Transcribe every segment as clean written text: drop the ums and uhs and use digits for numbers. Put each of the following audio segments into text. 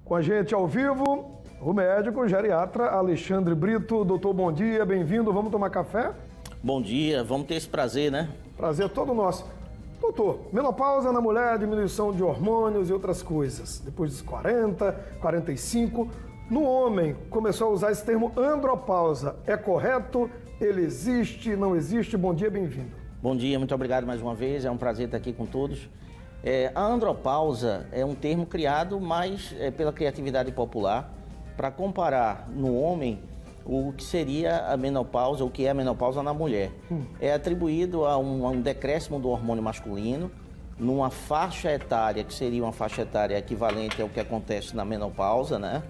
Com a gente ao vivo, o médico geriatra Alexandre Brito. Doutor, bom dia, bem-vindo. Vamos tomar café? Bom dia, vamos ter esse prazer, né? Prazer todo nosso. Doutor, menopausa na mulher, diminuição de hormônios e outras coisas. Depois dos 40, 45. No homem, começou a usar esse termo andropausa. É correto? Ele existe, não existe? Bom dia, bem-vindo. Bom dia, muito obrigado mais uma vez. É um prazer estar aqui com todos. A andropausa é um termo criado mais pela criatividade popular para comparar no homem o que seria a menopausa, o que é a menopausa na mulher. É atribuído a um decréscimo do hormônio masculino numa faixa etária, que seria uma faixa etária equivalente ao que acontece na menopausa, né?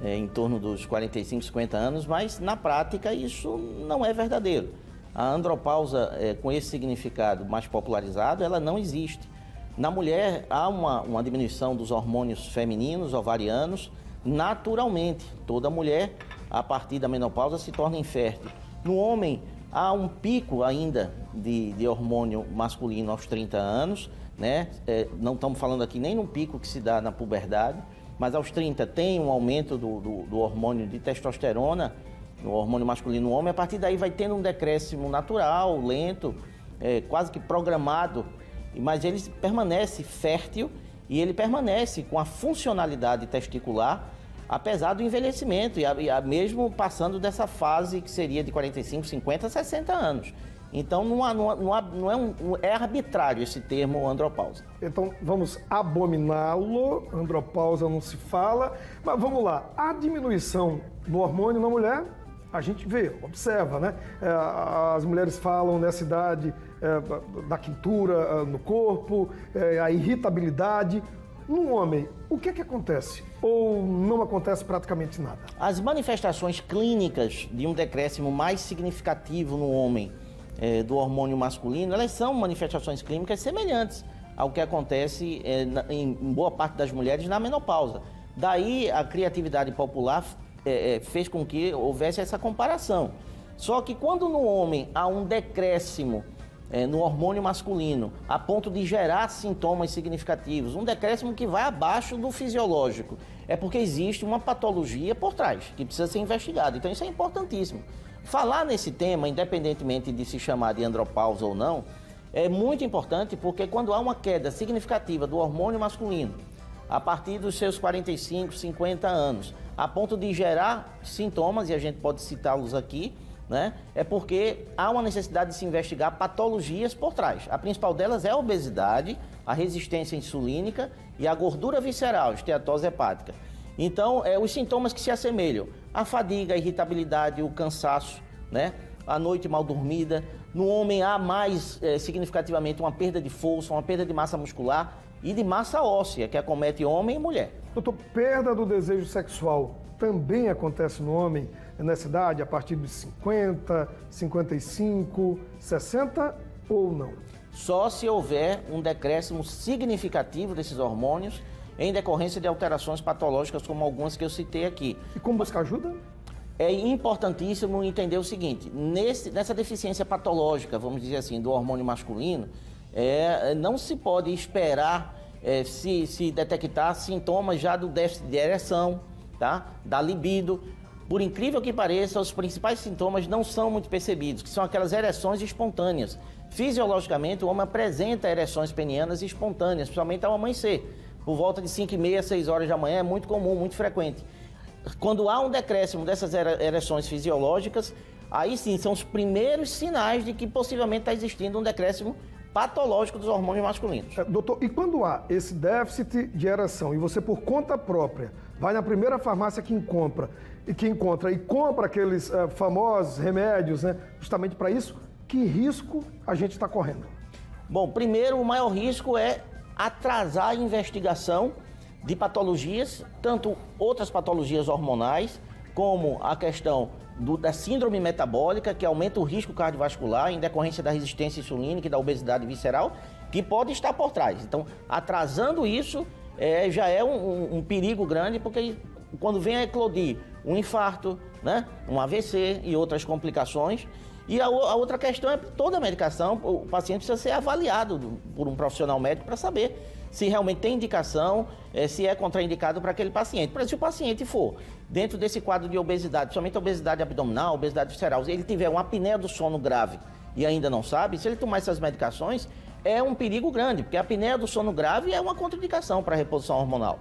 Em torno dos 45, 50 anos, mas na prática isso não é verdadeiro. A andropausa, com esse significado mais popularizado, ela não existe. Na mulher há uma diminuição dos hormônios femininos, ovarianos, naturalmente. Toda mulher, a partir da menopausa, se torna infértil. No homem, há um pico ainda de hormônio masculino aos 30 anos, né? Não estamos falando aqui nem no pico que se dá na puberdade, mas aos 30 tem um aumento do hormônio de testosterona, no hormônio masculino no homem. A partir daí vai tendo um decréscimo natural, lento, quase que programado, mas ele permanece fértil e ele permanece com a funcionalidade testicular, apesar do envelhecimento, e mesmo passando dessa fase que seria de 45, 50, 60 anos. Então é arbitrário esse termo andropausa. Então vamos abominá-lo, andropausa não se fala, mas vamos lá, a diminuição do hormônio na mulher, a gente vê, observa, né? As mulheres falam nessa idade da quintura no corpo, a irritabilidade. No homem, o que acontece? Ou não acontece praticamente nada? As manifestações clínicas de um decréscimo mais significativo no homem do hormônio masculino, elas são manifestações clínicas semelhantes ao que acontece em boa parte das mulheres na menopausa. Daí a criatividade popular fez com que houvesse essa comparação. Só que quando no homem há um decréscimo no hormônio masculino, a ponto de gerar sintomas significativos, um decréscimo que vai abaixo do fisiológico, é porque existe uma patologia por trás, que precisa ser investigada. Então isso é importantíssimo. Falar nesse tema, independentemente de se chamar de andropausa ou não, é muito importante, porque quando há uma queda significativa do hormônio masculino, a partir dos seus 45, 50 anos, a ponto de gerar sintomas, e a gente pode citá-los aqui, né? É porque há uma necessidade de se investigar patologias por trás. A principal delas é a obesidade, a resistência insulínica e a gordura visceral, esteatose hepática. Então, os sintomas que se assemelham: a fadiga, a irritabilidade, o cansaço, né? A noite mal dormida. No homem há mais significativamente uma perda de força, uma perda de massa muscular e de massa óssea, que acomete homem e mulher. Doutor, perda do desejo sexual também acontece no homem nessa idade, a partir dos 50, 55, 60 ou não? Só se houver um decréscimo significativo desses hormônios em decorrência de alterações patológicas como algumas que eu citei aqui. E como buscar ajuda? É importantíssimo entender o seguinte: nessa deficiência patológica, vamos dizer assim, do hormônio masculino, não se pode esperar se detectar sintomas já do déficit de ereção, tá? Da libido. Por incrível que pareça, os principais sintomas não são muito percebidos, que são aquelas ereções espontâneas. Fisiologicamente, o homem apresenta ereções penianas espontâneas, principalmente ao amanhecer. Por volta de 5h30, 6 horas da manhã é muito comum, muito frequente. Quando há um decréscimo dessas ereções fisiológicas, aí sim são os primeiros sinais de que possivelmente está existindo um decréscimo patológico dos hormônios masculinos. Doutor, e quando há esse déficit de ereção e você por conta própria vai na primeira farmácia que compra aqueles famosos remédios, né, justamente para isso, que risco a gente está correndo? Bom, primeiro, o maior risco é atrasar a investigação de patologias, tanto outras patologias hormonais, como a questão da síndrome metabólica, que aumenta o risco cardiovascular em decorrência da resistência insulínica e da obesidade visceral, que pode estar por trás. Então, atrasando isso, já é um perigo grande, porque quando vem a eclodir um infarto, né, um AVC e outras complicações, E a outra questão é toda a medicação, o paciente precisa ser avaliado por um profissional médico para saber se realmente tem indicação, se é contraindicado para aquele paciente. Por exemplo, se o paciente for dentro desse quadro de obesidade, somente obesidade abdominal, obesidade visceral, se ele tiver uma apneia do sono grave e ainda não sabe, se ele tomar essas medicações, é um perigo grande, porque a apneia do sono grave é uma contraindicação para a reposição hormonal.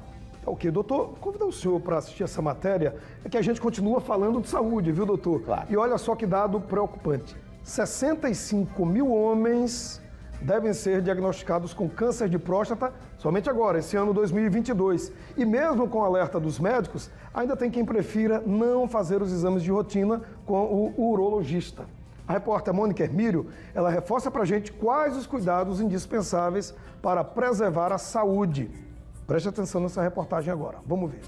Ok, doutor, convidar o senhor para assistir essa matéria, é que a gente continua falando de saúde, viu, doutor? Claro. E olha só que dado preocupante. 65 mil homens devem ser diagnosticados com câncer de próstata somente agora, esse ano 2022. E mesmo com o alerta dos médicos, ainda tem quem prefira não fazer os exames de rotina com o urologista. A repórter Mônica Hermílio, ela reforça para a gente quais os cuidados indispensáveis para preservar a saúde. Preste atenção nessa reportagem agora. Vamos ver.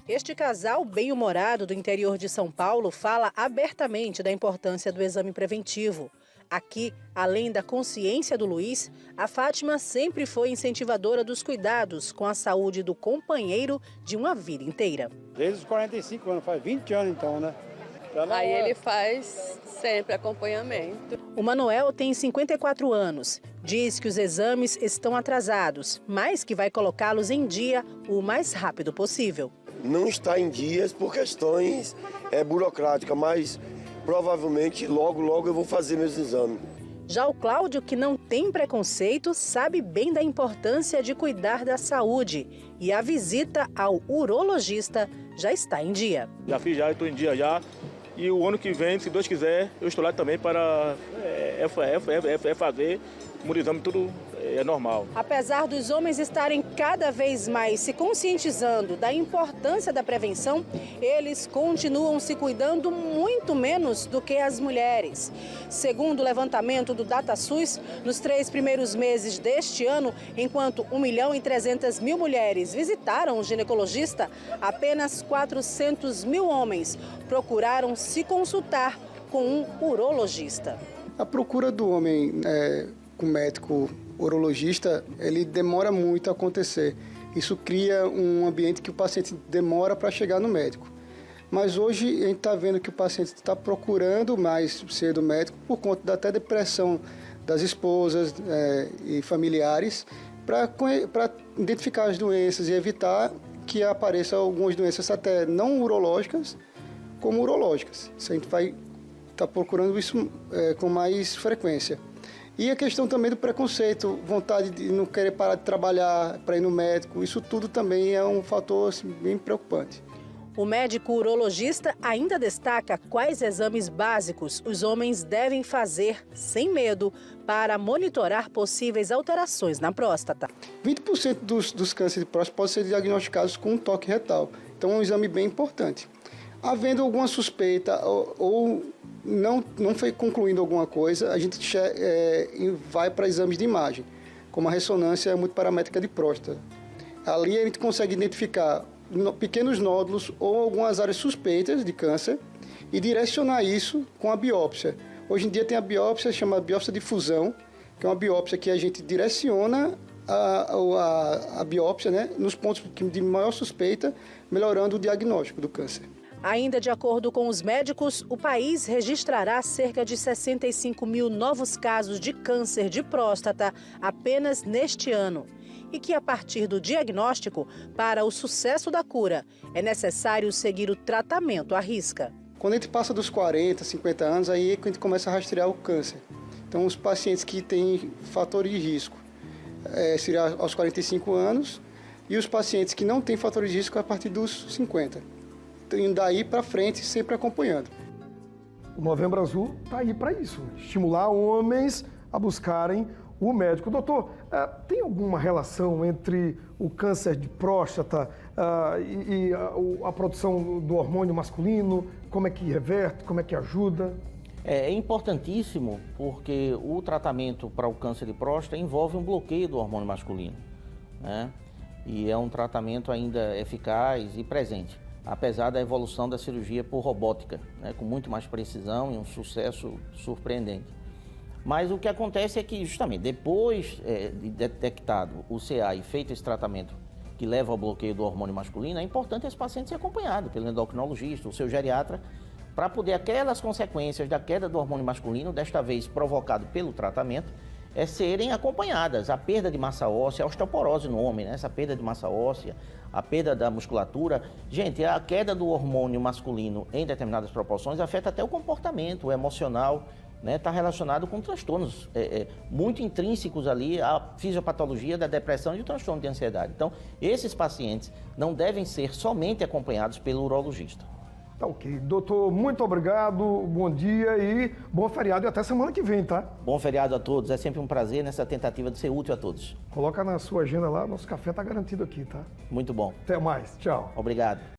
Este casal bem-humorado do interior de São Paulo fala abertamente da importância do exame preventivo. Aqui, além da consciência do Luiz, a Fátima sempre foi incentivadora dos cuidados com a saúde do companheiro de uma vida inteira. Desde os 45 anos, faz 20 anos então, né? Aí ele faz sempre acompanhamento. O Manuel tem 54 anos. Diz que os exames estão atrasados, mas que vai colocá-los em dia o mais rápido possível. Não está em dias por questões burocráticas, mas provavelmente logo eu vou fazer meus exames. Já o Cláudio, que não tem preconceito, sabe bem da importância de cuidar da saúde. E a visita ao urologista já está em dia. Já fiz, estou em dia já. E o ano que vem, se Deus quiser, eu estou lá também para fazer o exame, tudo é normal. Apesar dos homens estarem cada vez mais se conscientizando da importância da prevenção, eles continuam se cuidando muito menos do que as mulheres. Segundo o levantamento do DataSUS, nos 3 primeiros meses deste ano, enquanto 1.300.000 mulheres visitaram o ginecologista, apenas 400.000 homens procuraram se consultar com um urologista. A procura do homem com médico urologista, ele demora muito a acontecer. Isso cria um ambiente que o paciente demora para chegar no médico. Mas hoje a gente está vendo que o paciente está procurando mais cedo o médico por conta da até depressão das esposas e familiares para identificar as doenças e evitar que apareçam algumas doenças até não urológicas como urológicas. A gente vai estar procurando isso com mais frequência. E a questão também do preconceito, vontade de não querer parar de trabalhar para ir no médico, isso tudo também é um fator assim, bem preocupante. O médico urologista ainda destaca quais exames básicos os homens devem fazer sem medo para monitorar possíveis alterações na próstata. 20% dos cânceres de próstata podem ser diagnosticados com um toque retal, então é um exame bem importante. Havendo alguma suspeita ou não foi concluindo alguma coisa, a gente vai para exames de imagem, como a ressonância multiparamétrica de próstata. Ali a gente consegue identificar pequenos nódulos ou algumas áreas suspeitas de câncer e direcionar isso com a biópsia. Hoje em dia tem a biópsia, chama biópsia de fusão, que é uma biópsia que a gente direciona a biópsia, né, nos pontos de maior suspeita, melhorando o diagnóstico do câncer. Ainda de acordo com os médicos, o país registrará cerca de 65.000 novos casos de câncer de próstata apenas neste ano. E que a partir do diagnóstico, para o sucesso da cura, é necessário seguir o tratamento à risca. Quando a gente passa dos 40, 50 anos, aí é que a gente começa a rastrear o câncer. Então, os pacientes que têm fatores de risco seria aos 45 anos e os pacientes que não têm fatores de risco a partir dos 50. Então, daí para frente, sempre acompanhando. O Novembro Azul está aí para isso, estimular homens a buscarem o médico. Doutor, tem alguma relação entre o câncer de próstata e a produção do hormônio masculino? Como é que reverte, como é que ajuda? É importantíssimo porque o tratamento para o câncer de próstata envolve um bloqueio do hormônio masculino, né? E é um tratamento ainda eficaz e presente, apesar da evolução da cirurgia por robótica, né? Com muito mais precisão e um sucesso surpreendente. Mas o que acontece é que, justamente, depois de detectado o CA e feito esse tratamento que leva ao bloqueio do hormônio masculino, é importante esse paciente ser acompanhado pelo endocrinologista, o seu geriatra, para poder aquelas consequências da queda do hormônio masculino, desta vez provocado pelo tratamento, serem acompanhadas. A perda de massa óssea, a osteoporose no homem, né? Essa perda de massa óssea, a perda da musculatura. Gente, a queda do hormônio masculino em determinadas proporções afeta até o comportamento, o emocional, né? Está relacionado com transtornos muito intrínsecos ali à fisiopatologia da depressão e o transtorno de ansiedade. Então, esses pacientes não devem ser somente acompanhados pelo urologista. Tá ok. Doutor, muito obrigado, bom dia e bom feriado e até semana que vem, tá? Bom feriado a todos, é sempre um prazer nessa tentativa de ser útil a todos. Coloca na sua agenda lá, nosso café tá garantido aqui, tá? Muito bom. Até mais, tchau. Obrigado.